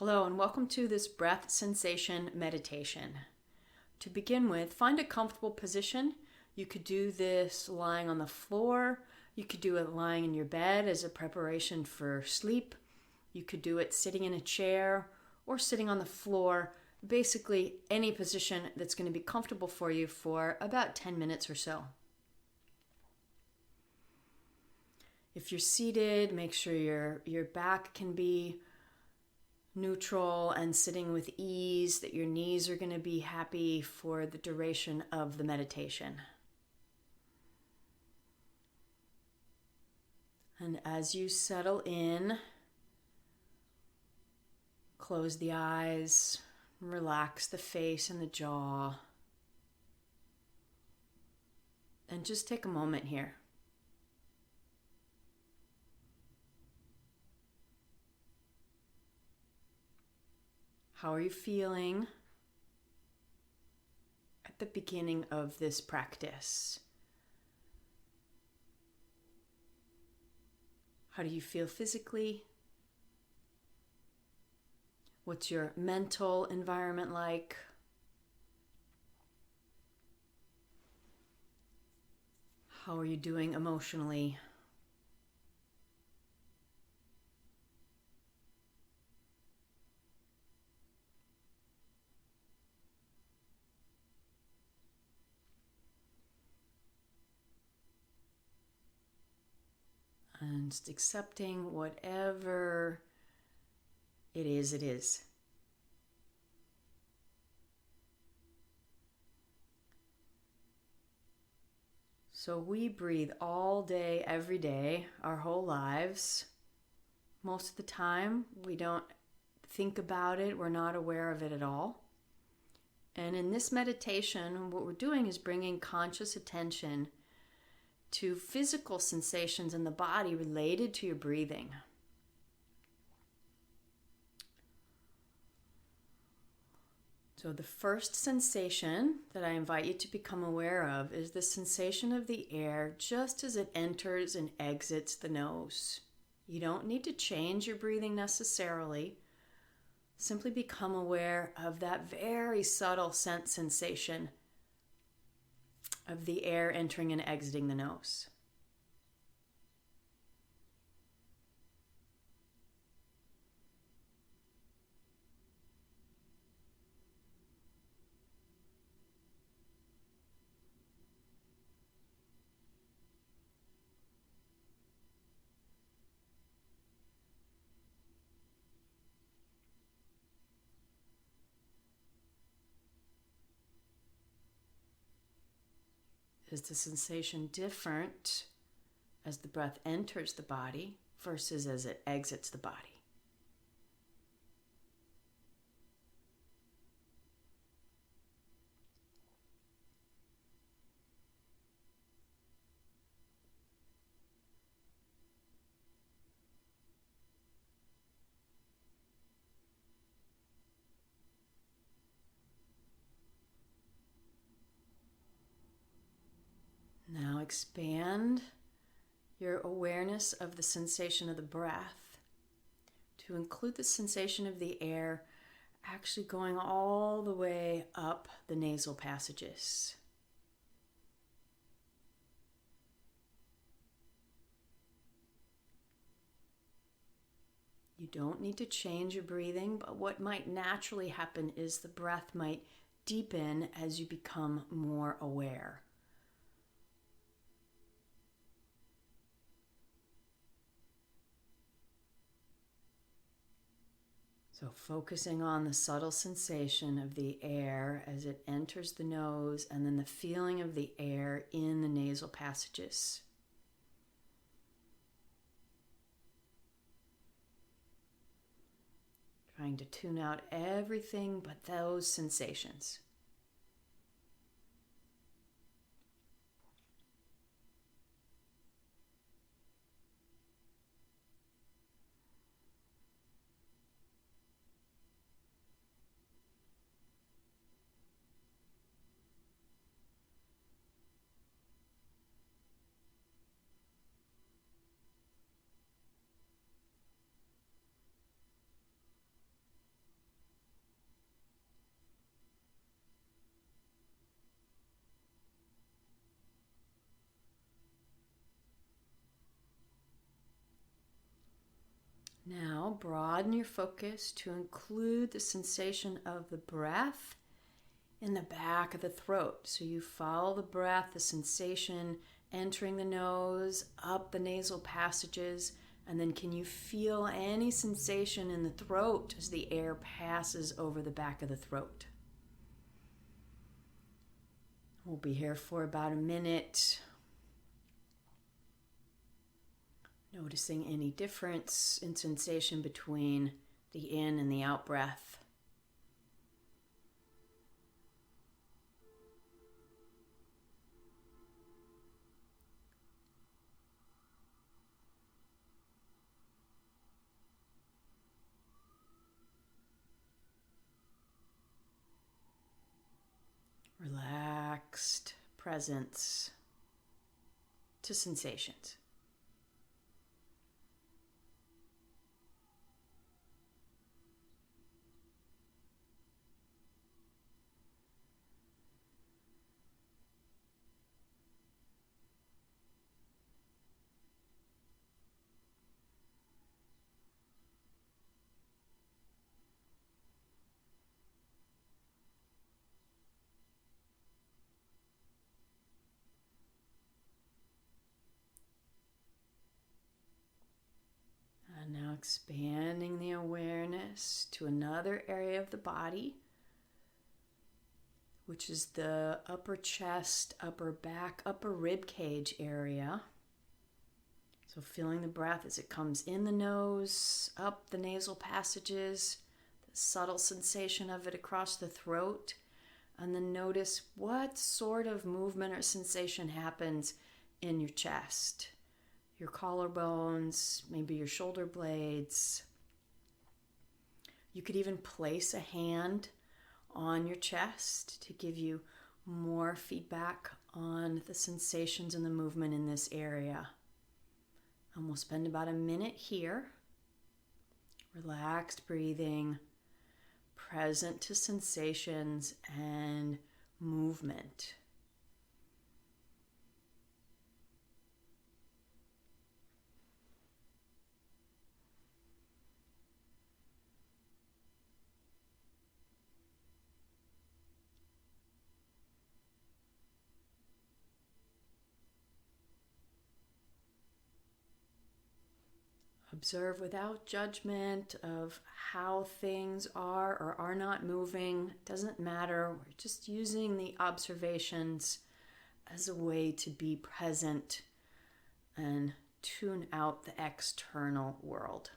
Hello and welcome to this breath sensation meditation. To begin with, find a comfortable position. You could do this lying on the floor. You could do it lying in your bed as a preparation for sleep. You could do it sitting in a chair or sitting on the floor. Basically, any position that's going to be comfortable for you for about 10 minutes or so. If you're seated, make sure your back can be neutral and sitting with ease, that your knees are going to be happy for the duration of the meditation. And as you settle in, close the eyes, relax the face and the jaw, and just take a moment here. How are you feeling at the beginning of this practice? How do you feel physically? What's your mental environment like? How are you doing emotionally? And just accepting whatever it is, it is. So we breathe all day, every day, our whole lives. Most of the time, we don't think about it. We're not aware of it at all. And in this meditation, what we're doing is bringing conscious attention to physical sensations in the body related to your breathing. So the first sensation that I invite you to become aware of is the sensation of the air just as it enters and exits the nose. You don't need to change your breathing necessarily. Simply become aware of that very subtle sensation of the air entering and exiting the nose. Is the sensation different as the breath enters the body versus as it exits the body? Now expand your awareness of the sensation of the breath to include the sensation of the air actually going all the way up the nasal passages. You don't need to change your breathing, but what might naturally happen is the breath might deepen as you become more aware. So focusing on the subtle sensation of the air as it enters the nose and then the feeling of the air in the nasal passages. Trying to tune out everything but those sensations. now broaden your focus to include the sensation of the breath in the back of the throat. So you follow the breath, the sensation entering the nose, up the nasal passages, and then can you feel any sensation in the throat as the air passes over the back of the throat? We'll be here for about a minute. Noticing any difference in sensation between the in and the out breath. Relaxed presence to sensations. And now expanding the awareness to another area of the body, which is the upper chest, upper back, upper rib cage area. So feeling the breath as it comes in the nose, up the nasal passages, the subtle sensation of it across the throat, and then notice what sort of movement or sensation happens in your chest. Your collarbones, maybe your shoulder blades. You could even place a hand on your chest to give you more feedback on the sensations and the movement in this area. And we'll spend about a minute here. Relaxed breathing, present to sensations and movement. Observe without judgment of how things are or are not moving. It doesn't matter. We're just using the observations as a way to be present and tune out the external world.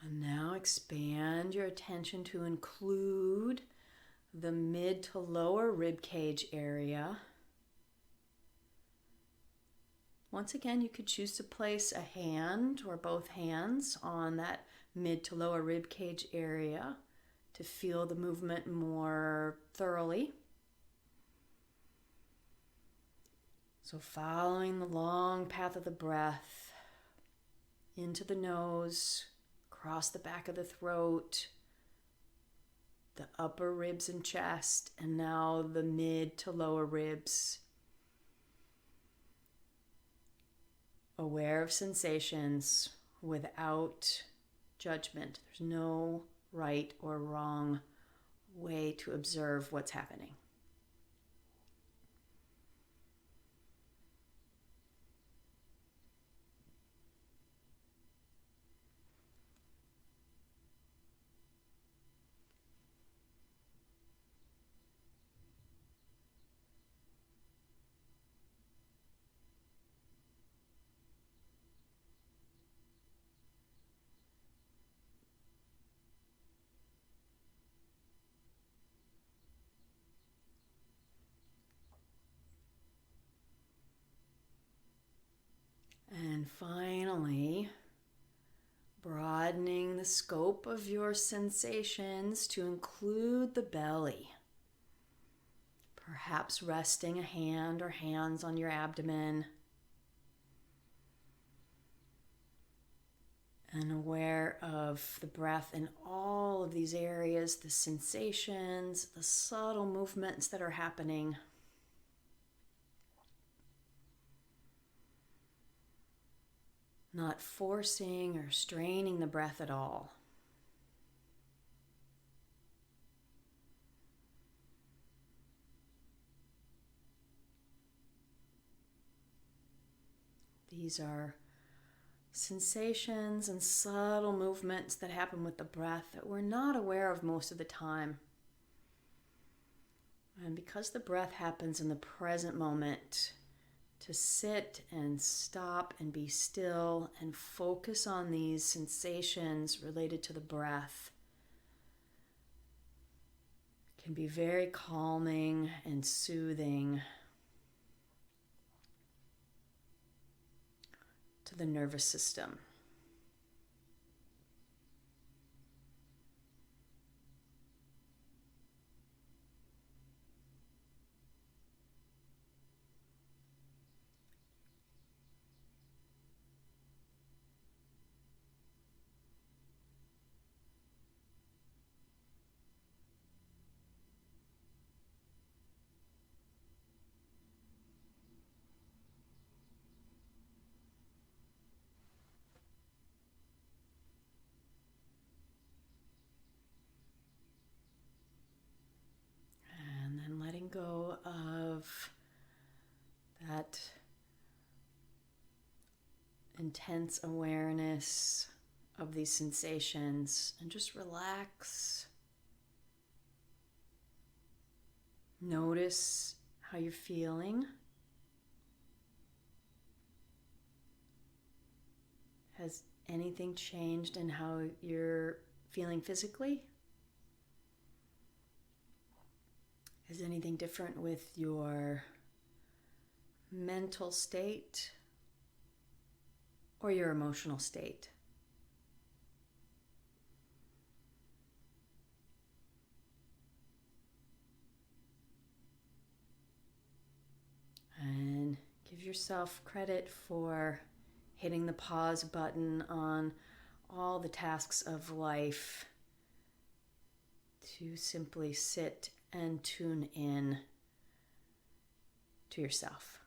And now expand your attention to include the mid to lower rib cage area. Once again, you could choose to place a hand or both hands on that mid to lower rib cage area to feel the movement more thoroughly. So following the long path of the breath into the nose, across the back of the throat, the upper ribs and chest, and now the mid to lower ribs. Aware of sensations without judgment. There's no right or wrong way to observe what's happening. And finally, broadening the scope of your sensations to include the belly. Perhaps resting a hand or hands on your abdomen. And aware of the breath in all of these areas, the sensations, the subtle movements that are happening. Not forcing or straining the breath at all. These are sensations and subtle movements that happen with the breath that we're not aware of most of the time. And because the breath happens in the present moment, to sit and stop and be still and focus on these sensations related to the breath can be very calming and soothing to the nervous system. And then letting go of that intense awareness of these sensations and just relax. Notice how you're feeling. Has anything changed in how you're feeling physically? Is anything different with your mental state or your emotional state? And give yourself credit for hitting the pause button on all the tasks of life to simply sit and tune in to yourself.